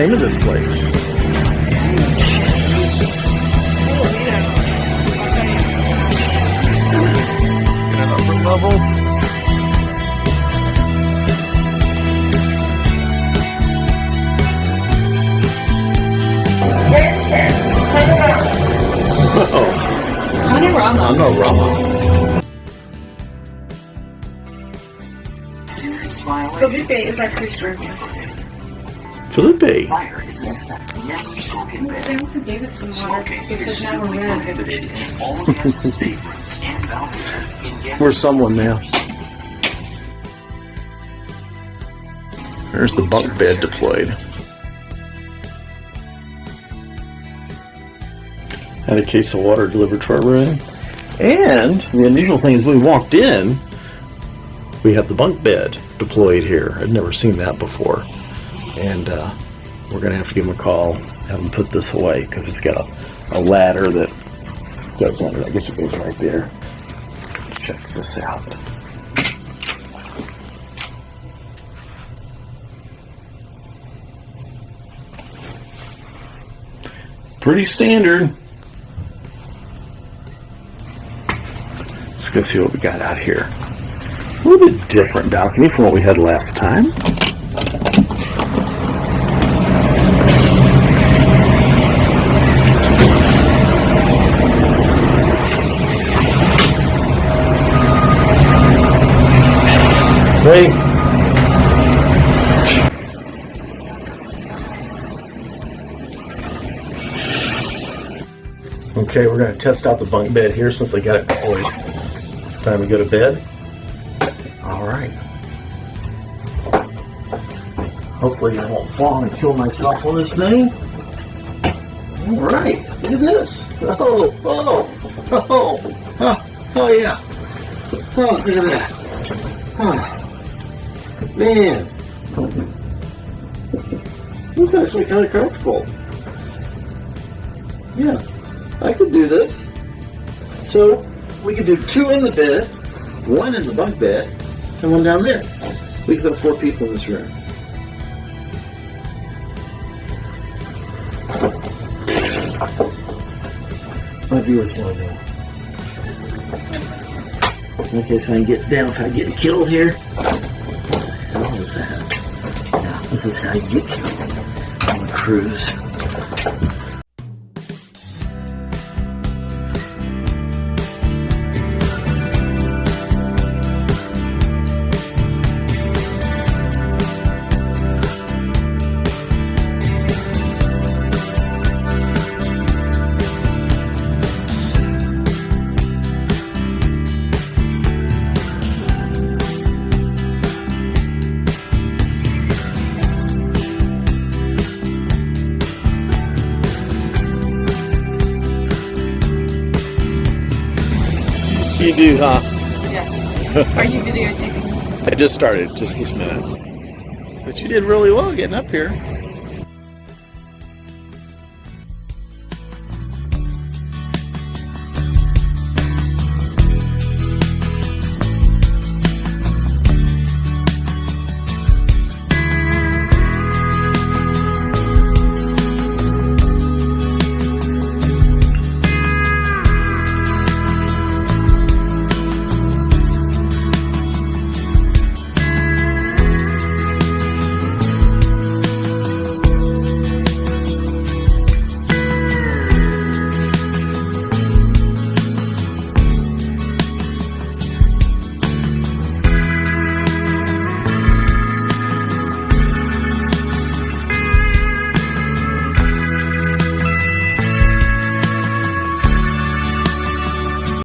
name of this place? Get an upper level. Uh-oh. Panorama. Felipe is our creature. Felipe. They also gave us some water because now we're red. We're someone now. There's the bunk bed deployed. Had a case of water delivered to our room. And the unusual thing is when we walked in, we have the bunk bed deployed here. I'd never seen that before. And we're going to have to give them a call, have them put this away, because it's got a ladder that goes under it. I guess it goes right there. Check this out. Pretty standard. Let's go see what we got out here. A little bit different balcony from what we had last time. Wait. Okay, we're going to test out the bunk bed here since they got it deployed. Time to go to bed. All right. Hopefully I won't fall and kill myself on this thing. All right, look at this. Oh yeah. Oh, look at that. Oh, man. This is actually kind of comfortable. Yeah, I could do this. So we could do 2 in the bed, 1 in the bunk bed, and 1 down there. We could have 4 people in this room. My viewers want to know. Okay, so I can get down if I get killed here. How is that? Yeah, this is how you get killed on a cruise. You do, huh? Yes. Are you videotaping? I just started, just this minute. But you did really well getting up here.